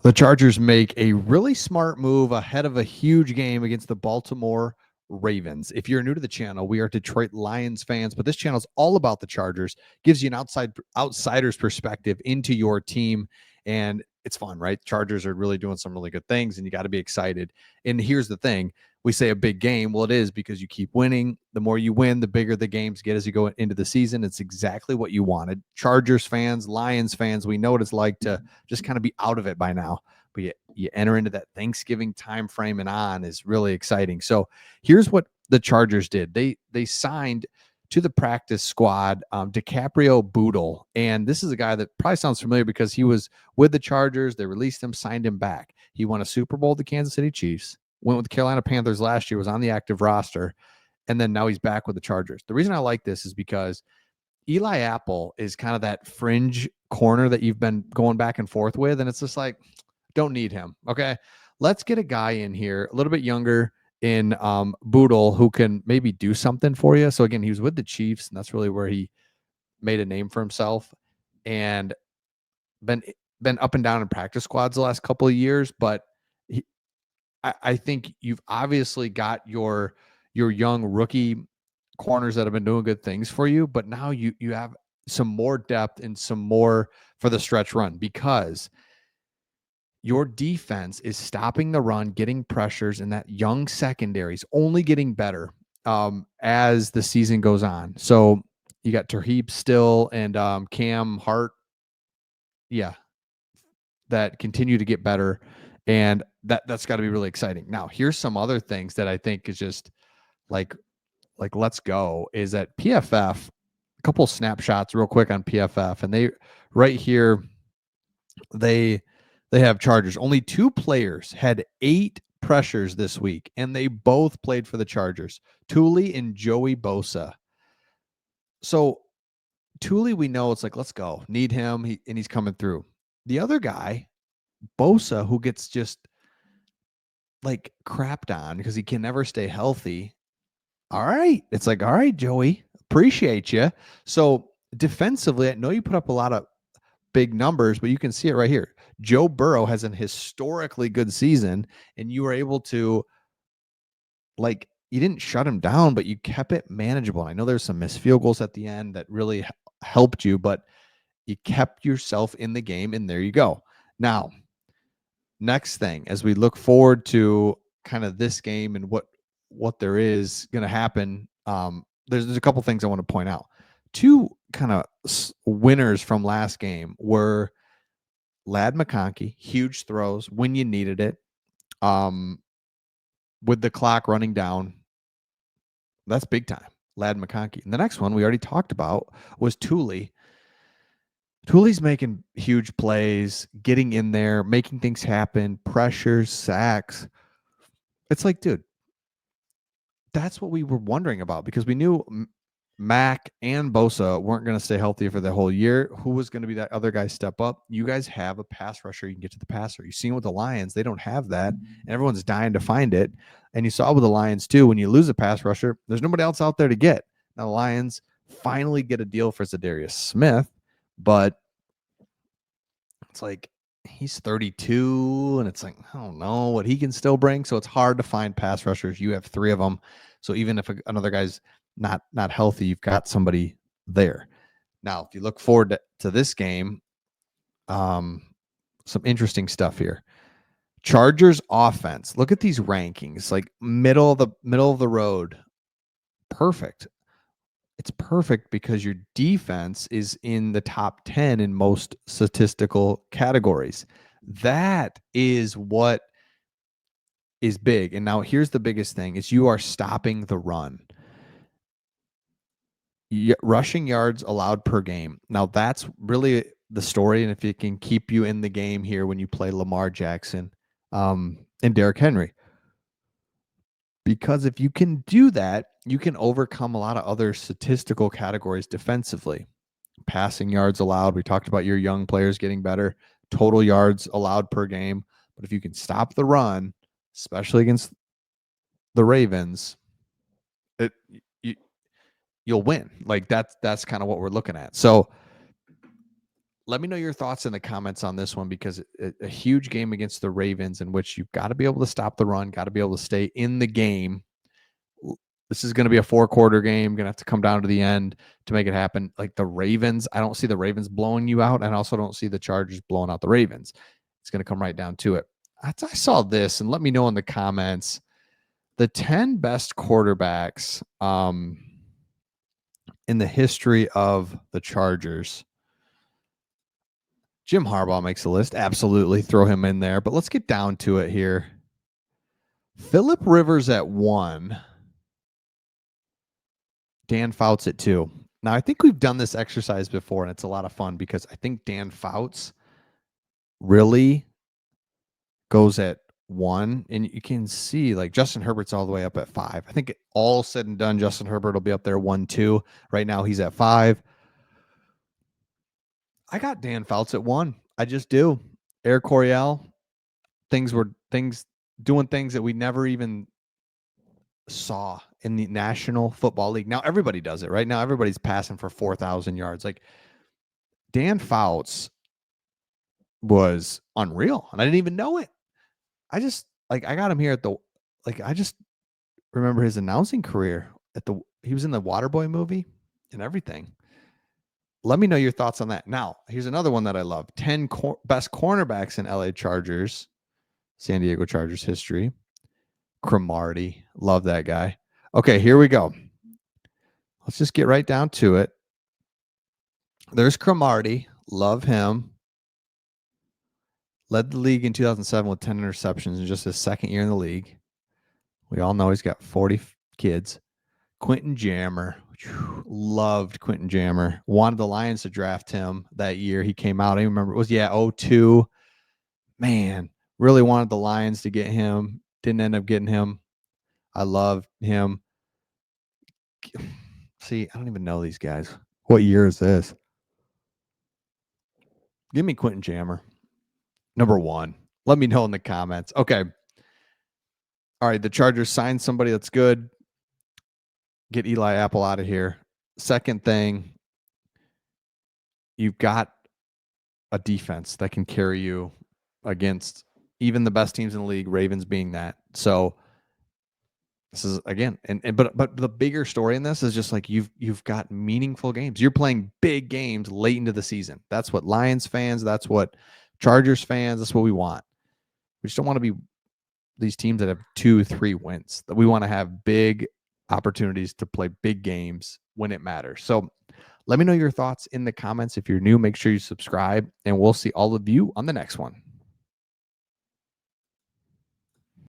The Chargers make a really smart move ahead of a huge game against the Baltimore Ravens. If you're new to the channel, we are Detroit Lions fans, but this channel is all about the Chargers, gives you an outsider's perspective into your team, and it's fun, right? Chargers are really doing some really good things, and you got to be excited. And here's the thing. We say a big game. Well, it is because you keep winning. The more you win, the bigger the games get as you go into the season. It's exactly what you wanted. Chargers fans, Lions fans, we know what it's like to just kind of be out of it by now. But you enter into that Thanksgiving time frame and on is really exciting. So here's what the Chargers did. They signed to the practice squad DiCaprio Boodle. And this is a guy that probably sounds familiar because he was with the Chargers. They released him, signed him back. He won a Super Bowl with the Kansas City Chiefs, went with the Carolina Panthers last year, was on the active roster, and then now he's back with the Chargers. The reason I like this is because Eli Apple is kind of that fringe corner that you've been going back and forth with, and it's just like, don't need him. Okay, let's get a guy in here a little bit younger in Boodle who can maybe do something for you. So again, he was with the Chiefs, and that's really where he made a name for himself, and been up and down in practice squads the last couple of years. But I think you've obviously got your young rookie corners that have been doing good things for you, but now you have some more depth and some more for the stretch run because your defense is stopping the run, getting pressures, and that young secondary is only getting better as the season goes on. So you got Terheeb still and Cam Hart, that continue to get better, and that's got to be really exciting. Now, here's some other things that I think is just like let's go is that PFF, a couple snapshots real quick on PFF, and they right here they have Chargers. Only 2 players had 8 pressures this week, and they both played for the Chargers, Thule and Joey Bosa. So Thule, we know it's like, let's go, need him, and he's coming through. The other guy, Bosa, who gets just like crapped on because he can never stay healthy. All right. It's like, all right, Joey, appreciate you. So defensively, I know you put up a lot of big numbers, but you can see it right here. Joe Burrow has an historically good season, and you were able to, like, you didn't shut him down, but you kept it manageable. And I know there's some missed field goals at the end that really helped you, but you kept yourself in the game, and there you go. Now, next thing, as we look forward to kind of this game and what there is going to happen, there's a couple things I want to point out. 2 kind of winners from last game were Ladd McConkey, huge throws when you needed it, with the clock running down. That's big time, Ladd McConkey. And the next one we already talked about was Thule. Thule's making huge plays, getting in there, making things happen, pressures, sacks. It's like, dude, that's what we were wondering about because we knew Mac and Bosa weren't going to stay healthy for the whole year. Who was going to be that other guy step up? You guys have a pass rusher. You can get to the passer. You've seen with the Lions, they don't have that. And everyone's dying to find it. And you saw with the Lions too, when you lose a pass rusher, there's nobody else out there to get. Now the Lions finally get a deal for Zadarius Smith, but it's like he's 32, and it's like, I don't know what he can still bring. So it's hard to find pass rushers. You have 3 of them. So even if another guy's not healthy, you've got somebody there. Now, if you look forward to this game, some interesting stuff here. Chargers offense. Look at these rankings, like middle of the road. Perfect. It's perfect because your defense is in the top 10 in most statistical categories. That is what is big. And now here's the biggest thing is you are stopping the run. Rushing yards allowed per game. Now that's really the story. And if it can keep you in the game here when you play Lamar Jackson and Derrick Henry. Because if you can do that, you can overcome a lot of other statistical categories defensively. Passing yards allowed. We talked about your young players getting better. Total yards allowed per game. But if you can stop the run, especially against the Ravens, you'll win. Like that's kind of what we're looking at. So Let me know your thoughts in the comments on this one, because a huge game against the Ravens in which you've got to be able to stop the run, got to be able to stay in the game. This is going to be a 4-quarter game. Going to have to come down to the end to make it happen. Like the Ravens, I don't see the Ravens blowing you out, and I also don't see the Chargers blowing out the Ravens. It's going to come right down to it. I saw this, and let me know in the comments the 10 best quarterbacks in the history of the Chargers. Jim Harbaugh makes the list. Absolutely. Throw him in there. But let's get down to it here. Phillip Rivers at 1. Dan Fouts at 2. Now, I think we've done this exercise before, and it's a lot of fun because I think Dan Fouts really goes at 1. And you can see like Justin Herbert's all the way up at 5. I think all said and done, Justin Herbert will be up there 1, 2. Right now, he's at 5. I got Dan Fouts at 1. I just do. Air Coryell, doing things that we never even saw in the National Football League. Now everybody does it, right? Now everybody's passing for 4,000 yards. Like Dan Fouts was unreal, and I didn't even know it. I got him here at the, I just remember his announcing career he was in the Waterboy movie and everything. Let me know your thoughts on that. Now, here's another one that I love. 10 best cornerbacks in LA Chargers, San Diego Chargers history. Cromartie. Love that guy. Okay, here we go. Let's just get right down to it. There's Cromartie. Love him. Led the league in 2007 with 10 interceptions in just his second year in the league. We all know he's got 40 kids. Quentin Jammer. Loved Quentin Jammer. Wanted the Lions to draft him that year. He came out. I remember it was 02. Man, really wanted the Lions to get him. Didn't end up getting him. I loved him. See, I don't even know these guys. What year is this? Give me Quentin Jammer. Number 1. Let me know in the comments. Okay. All right. The Chargers signed somebody that's good. Get Eli Apple out of here. Second thing, you've got a defense that can carry you against even the best teams in the league, Ravens being that. So this is again, but the bigger story in this is just like you've got meaningful games. You're playing big games late into the season. That's what Lions fans, that's what Chargers fans, that's what we want. We just don't want to be these teams that have 2-3 wins. That we want to have big opportunities to play big games when it matters. So let me know your thoughts in the comments. If you're new, make sure you subscribe, and we'll see all of you on the next one.